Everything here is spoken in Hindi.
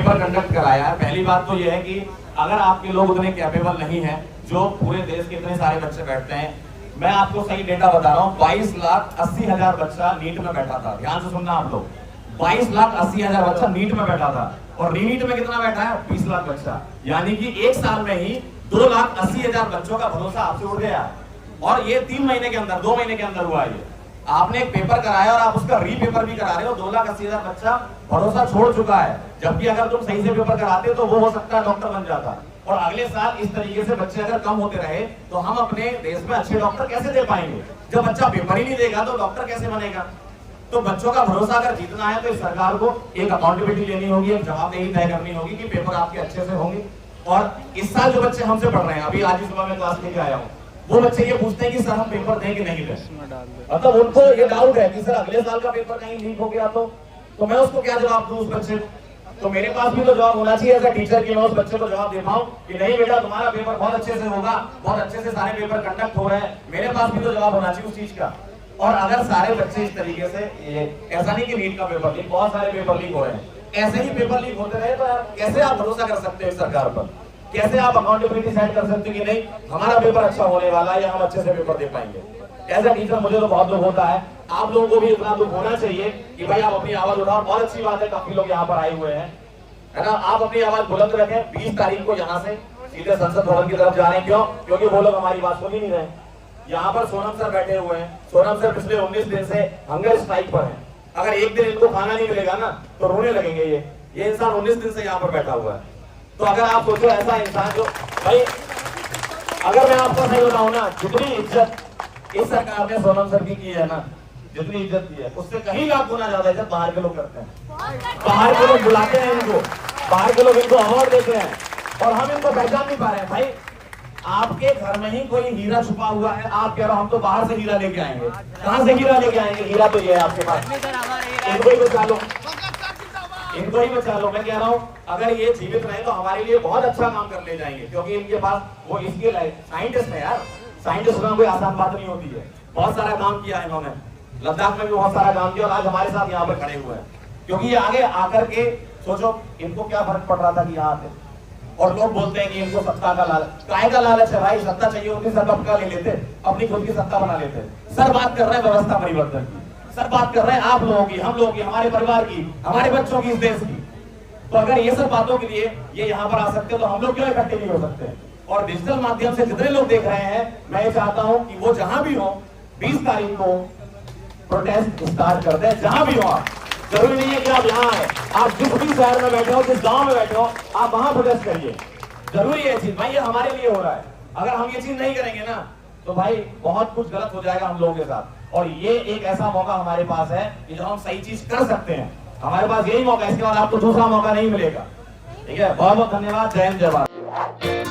पेपर कंडक्ट कराया है। पहली बात तो ये है कि अगर आपके लोग उतने कैपेबल नहीं है जो पूरे देश के इतने सारे बच्चे बैठते हैं, मैं आपको सही डेटा बता रहा हूँ, 22,80,000 बच्चा नीट में बैठा था। ध्यान से सुनना आप लोग, 22,80,000 बच्चा नीट में बैठा था। और रीनीट में कितना बैठा है? 20 लाख बच्चा। यानी कि एक साल में ही 2,80,000 बच्चों का भरोसा आपसे उड़ गया। और ये 3 महीने के अंदर, 2 महीने के अंदर हुआ ये। आपने एक पेपर कराया और आप उसका रीपेपर भी करा रहे हो। 2,80,000 बच्चा भरोसा छोड़ चुका है। जबकि अगर तुम सही से पेपर कराते तो वो हो सकता है डॉक्टर बन जाता। और अगले साल इस तरीके से बच्चे अगर कम होते रहे तो हम अपने देश में अच्छे डॉक्टर कैसे दे पाएंगे? जब बच्चा पेपर ही नहीं देगा तो डॉक्टर कैसे बनेगा? तो बच्चों का भरोसा अगर जीतना है तो इस सरकार को एक अकाउंटेबिलिटी लेनी होगी, एक जवाबदेही तय करनी होगी कि पेपर आपके अच्छे से होंगे। और इस साल जो बच्चे हमसे पढ़ रहे हैं, अभी आज ही सुबह मैं क्लास लेके आया हूँ, वो बच्चे ये पूछते हैं कि सर हम पेपर दें कि नहीं दें। मतलब उनको ये डाउट है कि सर अगले साल का पेपर कहीं लीक हो गया तो मैं उसको क्या जवाब दूं उस बच्चे को? तो मेरे पास भी तो जवाब होना चाहिए एज अ टीचर कि मैं उस बच्चे को जवाब दे पाऊं कि नहीं बेटा तुम्हारा पेपर बहुत अच्छे से होगा, बहुत अच्छे से सारे पेपर कंडक्ट हो रहे हैं। मेरे पास भी तो जवाब होना चाहिए उस चीज का। और अगर सारे बच्चे इस तरीके से, ऐसा नहीं कि नीट का पेपर लीक, बहुत सारे पेपर लीक हो रहे हैं, ऐसे ही पेपर लीक होते रहे तो कैसे आप भरोसा कर सकते हो इस सरकार पर? कैसे आप अकाउंटेबिलिटी सेट कर सकते हो कि नहीं हमारा पेपर अच्छा होने वाला है या हम अच्छे से पेपर दे पाएंगे? एज अ टीचर मुझे तो बहुत दुख होता है। आप लोगों को भी इतना दुख होना चाहिए कि भाई आप अपनी आवाज उठाओ। बहुत अच्छी बात है, काफी लोग यहाँ पर आए हुए हैं, है ना। आप अपनी आवाज बुलंद रखें। 20 तारीख को यहाँ से सीधे संसद भवन की तरफ जा रहे हैं। क्यों? क्योंकि वो लोग हमारी बात सुन ही नहीं रहे। यहाँ पर सोनम सर बैठे हुए हैं। सोनम सर पिछले 19 दिन से हंगर स्ट्राइक पर हैं। अगर एक दिन इनको खाना नहीं मिलेगा ना तो रोने लगेंगे। ये इंसान 19 दिन से यहाँ पर बैठा हुआ है। तो अगर आप सोचो ऐसा इंसान जो, भाई अगर मैं आपको सही बताऊं ना, जितनी इज्जत इस सरकार ने सोनम सर की है ना, जितनी इज्जत की है उससे कहीं लाख गुना ज्यादा इज्जत बाहर के लोग करते हैं। बाहर के लोग बुलाते हैं इनको, बाहर के लोग इनको अवार्ड देते हैं और हम इनको पहचान नहीं पा रहे हैं। भाई आपके घर में ही कोई हीरा छुपा हुआ है, आप कह रहे हो हम तो बाहर से हीरा लेके आएंगे। कहां से हीरा लेके आएंगे? हीरा तो ये है आपके पास। इनको ही बचा लो, इनको ही बचा लो। मैं कह रहा हूँ अगर ये जीवित रहे तो हमारे लिए बहुत अच्छा काम कर ले जाएंगे, क्योंकि इनके पास वो इसके साइंटिस्ट है यार। साइंटिस्ट होना कोई आसान बात नहीं होती है। बहुत सारा काम किया है इन्होंने, लद्दाख में भी बहुत सारा काम किया और आज हमारे साथ यहाँ पर खड़े हुए हैं। क्योंकि ये आगे आकर के सोचो इनको क्या फर्क पड़ रहा था कि यहाँ आते। और लोग बोलते हैं कि इनको सत्ता का लालच। काय का लालच है भाई? सत्ता चाहिए होती सर कब ले लेते, अपनी खुद की सत्ता बना लेते। सर बात कर रहे हैं व्यवस्था परिवर्तन की, सर बात कर रहे हैं आप लोगों की, हम लोगों की, हमारे परिवार की, हमारे बच्चों की, इस देश की। तो अगर ये सब बातों के लिए ये यहाँ पर आ सकते तो हम लोग क्यों इकट्ठे नहीं हो सकते? और डिजिटल माध्यम से जितने लोग देख रहे हैं, मैं ये चाहता हूँ कि वो जहां भी हो 20 तारीख को प्रोटेस्ट स्टार्ट करते हैं। जहां भी हो आप, जरूरी नहीं है कि आप यहाँ आए, आप जिस भी शहर में बैठे हो, जिस गांव में बैठे हो, आप वहां प्रोटेस्ट करिए। जरूरी है चीज भाई, ये हमारे लिए हो रहा है। अगर हम ये चीज नहीं करेंगे ना तो भाई बहुत कुछ गलत हो जाएगा हम लोगों के साथ। और ये एक ऐसा मौका हमारे पास है कि जो हम सही चीज कर सकते हैं। हमारे पास यही मौका है, इसके बाद आपको दूसरा मौका नहीं मिलेगा। ठीक है, बहुत बहुत धन्यवाद। जय हिंद, जय भारत।